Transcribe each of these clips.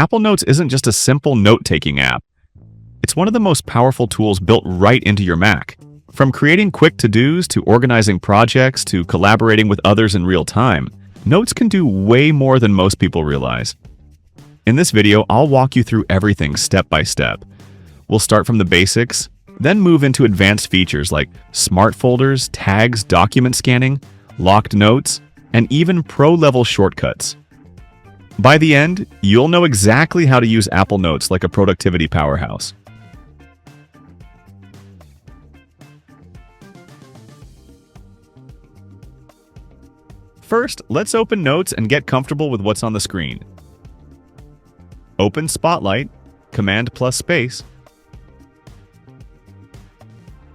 Apple Notes isn't just a simple note-taking app. It's one of the most powerful tools built right into your Mac. From creating quick to-dos to organizing projects to collaborating with others in real time, Notes can do way more than most people realize. In this video, I'll walk you through everything step by step. We'll start from the basics, then move into advanced features like smart folders, tags, document scanning, locked notes, and even pro-level shortcuts. By the end, you'll know exactly how to use Apple Notes like a productivity powerhouse. First, let's open Notes and get comfortable with what's on the screen. Open Spotlight, Command plus space.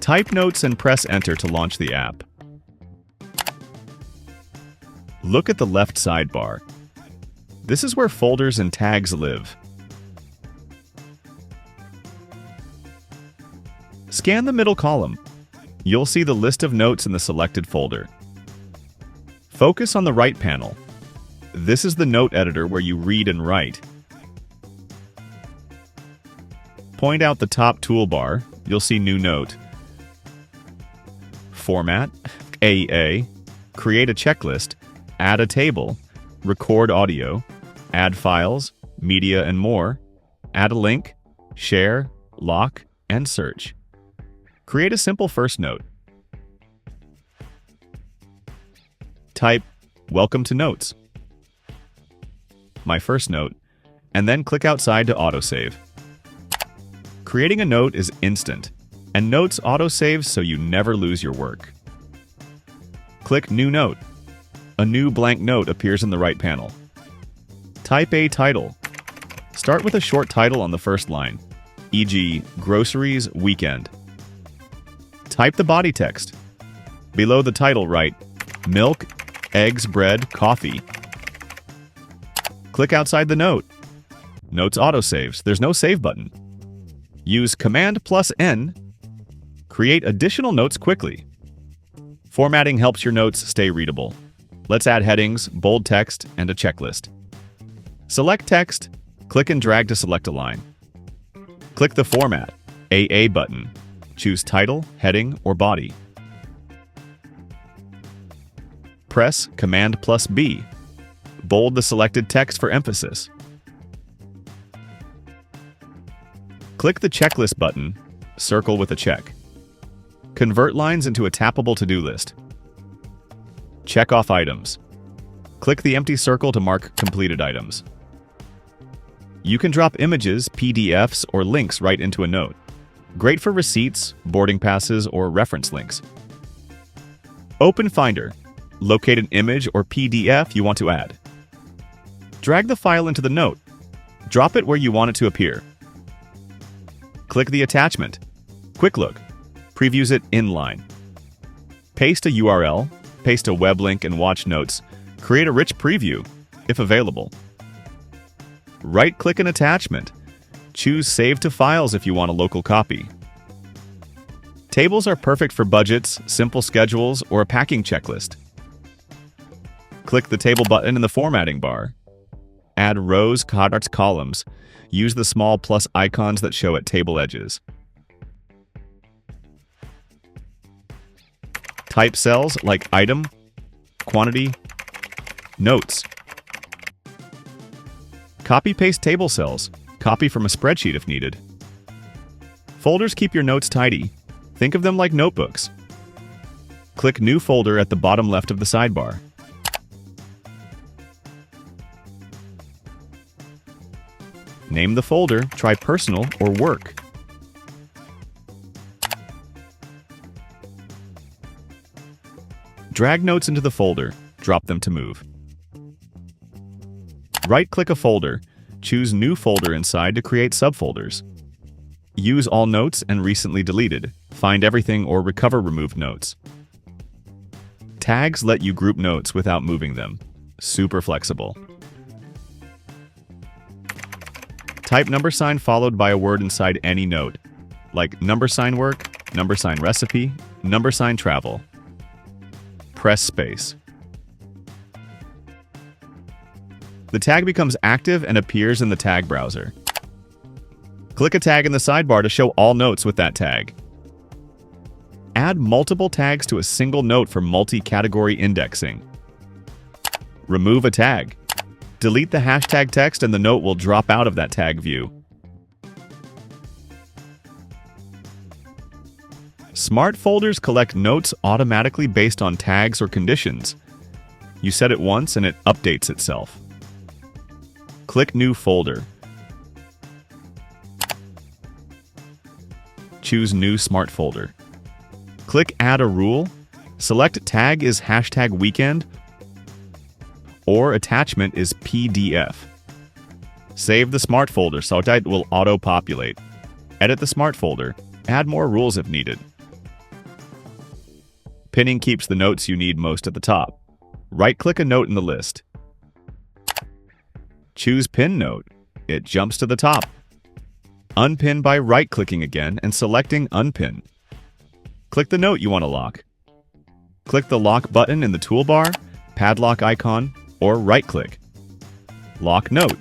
Type Notes and press Enter to launch the app. Look at the left sidebar. This is where folders and tags live. Scan the middle column. You'll see the list of notes in the selected folder. Focus on the right panel. This is the note editor where you read and write. Point out the top toolbar. You'll see New Note. Format, AA, create a checklist, add a table, record audio, add files, media, and more, add a link, share, lock, and search. Create a simple first note. Type, Welcome to Notes, my first note, and then click outside to autosave. Creating a note is instant, and Notes autosaves so you never lose your work. Click New Note. A new blank note appears in the right panel. Type a title. Start with a short title on the first line, e.g., Groceries Weekend. Type the body text. Below the title, write Milk, Eggs, Bread, Coffee. Click outside the note. Notes autosaves. There's no save button. Use Command plus N. Create additional notes quickly. Formatting helps your notes stay readable. Let's add headings, bold text, and a checklist. Select text, click and drag to select a line. Click the Format, AA button. Choose title, heading, or body. Press Command plus B. Bold the selected text for emphasis. Click the Checklist button, circle with a check. Convert lines into a tappable to-do list. Check off items. Click the empty circle to mark completed items. You can drop images, PDFs, or links right into a note. Great for receipts, boarding passes, or reference links. Open Finder. Locate an image or PDF you want to add. Drag the file into the note. Drop it where you want it to appear. Click the attachment. Quick Look. Previews it inline. Paste a URL, paste a web link, and watch notes. Create a rich preview, if available. Right-click an attachment. Choose Save to Files if you want a local copy. Tables are perfect for budgets, simple schedules, or a packing checklist. Click the Table button in the formatting bar. Add rows, charts, columns. Use the small plus icons that show at table edges. Type cells like item, quantity, notes. Copy-paste table cells. Copy from a spreadsheet if needed. Folders keep your notes tidy. Think of them like notebooks. Click New Folder at the bottom left of the sidebar. Name the folder, try Personal or Work. Drag notes into the folder, drop them to move. Right-click a folder, choose New Folder inside to create subfolders. Use All Notes and Recently Deleted, find everything or recover removed notes. Tags let you group notes without moving them. Super flexible. Type $ followed by a word inside any note, like $work, $recipe, $travel. Press space. The tag becomes active and appears in the tag browser. Click a tag in the sidebar to show all notes with that tag. Add multiple tags to a single note for multi-category indexing. Remove a tag. Delete the hashtag text and the note will drop out of that tag view. Smart folders collect notes automatically based on tags or conditions. You set it once and it updates itself. Click New Folder. Choose New Smart Folder. Click Add a Rule. Select Tag is hashtag weekend or Attachment is PDF. Save the Smart Folder so it will auto-populate. Edit the Smart Folder. Add more rules if needed. Pinning keeps the notes you need most at the top. Right-click a note in the list. Choose Pin Note. It jumps to the top. Unpin by right-clicking again and selecting Unpin. Click the note you want to lock. Click the Lock button in the toolbar, padlock icon, or right-click. Lock Note.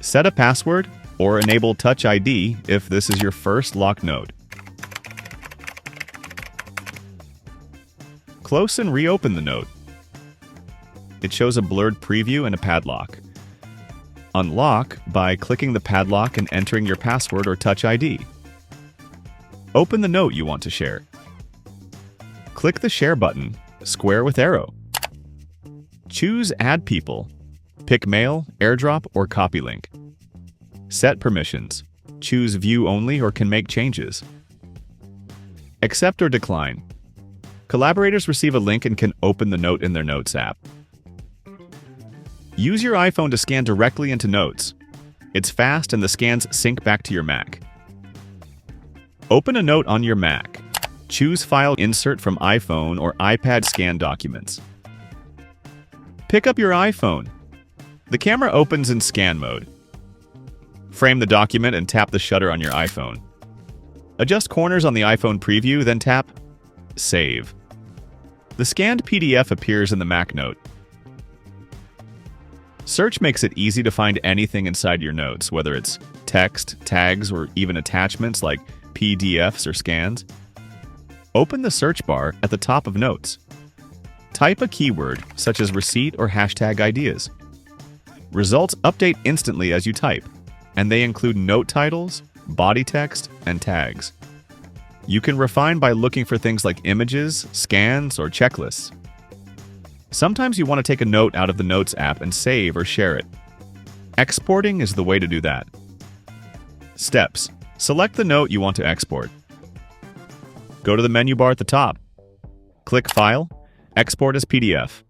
Set a password or enable Touch ID if this is your first lock note. Close and reopen the note. It shows a blurred preview and a padlock. Unlock by clicking the padlock and entering your password or Touch ID. Open the note you want to share. Click the Share button, square with arrow. Choose Add People. Pick Mail, AirDrop, or Copy Link. Set permissions. Choose View Only or can make changes. Accept or decline. Collaborators receive a link and can open the note in their Notes app. Use your iPhone to scan directly into Notes. It's fast and the scans sync back to your Mac. Open a note on your Mac. Choose File Insert from iPhone or iPad Scan Documents. Pick up your iPhone. The camera opens in scan mode. Frame the document and tap the shutter on your iPhone. Adjust corners on the iPhone preview, then tap Save. The scanned PDF appears in the Mac Note. Search makes it easy to find anything inside your notes, whether it's text, tags, or even attachments like PDFs or scans. Open the search bar at the top of Notes. Type a keyword, such as receipt or hashtag ideas. Results update instantly as you type, and they include note titles, body text, and tags. You can refine by looking for things like images, scans, or checklists. Sometimes you want to take a note out of the Notes app and save or share it. Exporting is the way to do that. Steps. Select the note you want to export. Go to the menu bar at the top. Click File, Export as PDF.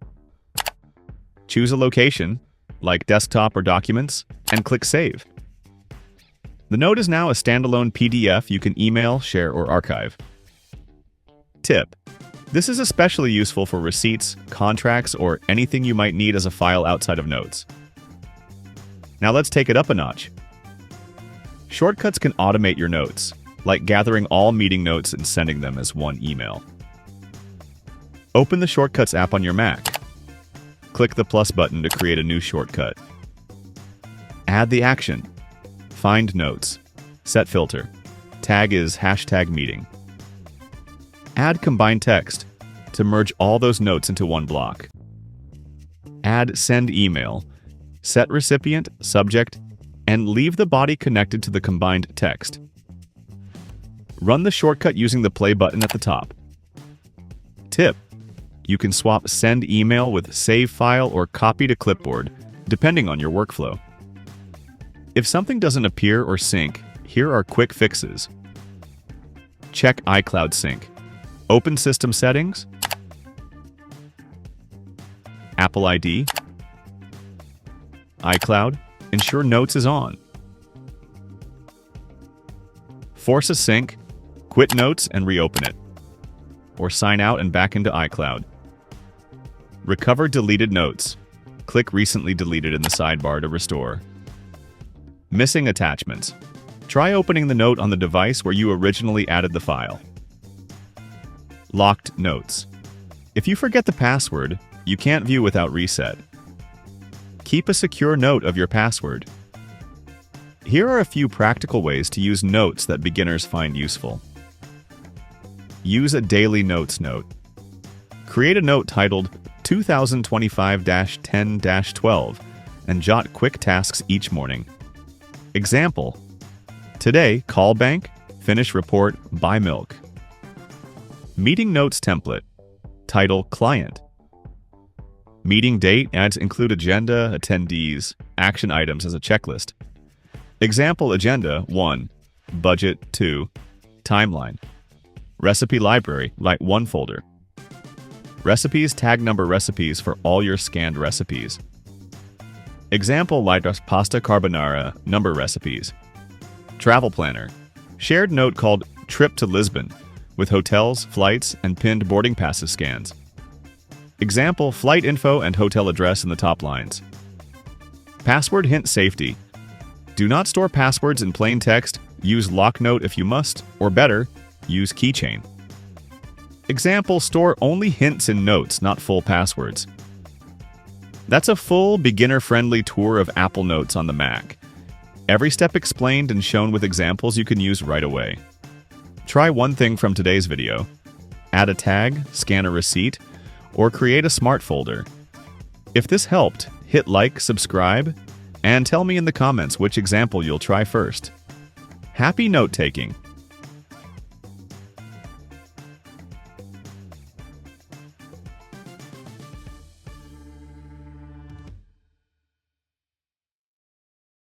Choose a location, like desktop or documents, and click Save. The note is now a standalone PDF you can email, share, or archive. Tip. This is especially useful for receipts, contracts, or anything you might need as a file outside of Notes. Now let's take it up a notch. Shortcuts can automate your notes, like gathering all meeting notes and sending them as one email. Open the Shortcuts app on your Mac. Click the plus button to create a new shortcut. Add the action. Find Notes. Set filter. Tag is hashtag meeting. Add combined text to merge all those notes into one block. Add send email. Set recipient, subject, and leave the body connected to the combined text. Run the shortcut using the play button at the top. Tip. You can swap send email with save file or copy to clipboard, depending on your workflow. If something doesn't appear or sync, here are quick fixes. Check iCloud Sync. Open System Settings. Apple ID. iCloud. Ensure Notes is on. Force a sync. Quit Notes and reopen it. Or sign out and back into iCloud. Recover deleted notes. Click Recently Deleted in the sidebar to restore. Missing attachments. Try opening the note on the device where you originally added the file. Locked notes. If you forget the password, you can't view without reset. Keep a secure note of your password. Here are a few practical ways to use notes that beginners find useful. Use a daily notes note. Create a note titled 2025-10-12 and jot quick tasks each morning. Example: today, call bank, finish report, buy milk. Meeting notes template. Title Client. Meeting date, include agenda, attendees, action items as a checklist. Example agenda 1, budget 2, timeline. Recipe library, write 1 folder. Recipes, tag number recipes for all your scanned recipes. Example pasta carbonara, number recipes. Travel planner. Shared note called Trip to Lisbon, with hotels, flights, and pinned boarding passes scans. Example flight info and hotel address in the top lines. Password hint safety. Do not store passwords in plain text, use lock note if you must, or better, use keychain. Example store only hints in notes, not full passwords. That's a full beginner-friendly tour of Apple Notes on the Mac. Every step explained and shown with examples you can use right away. Try one thing from today's video. Add a tag, scan a receipt, or create a smart folder. If this helped, hit like, subscribe, and tell me in the comments which example you'll try first. Happy note-taking!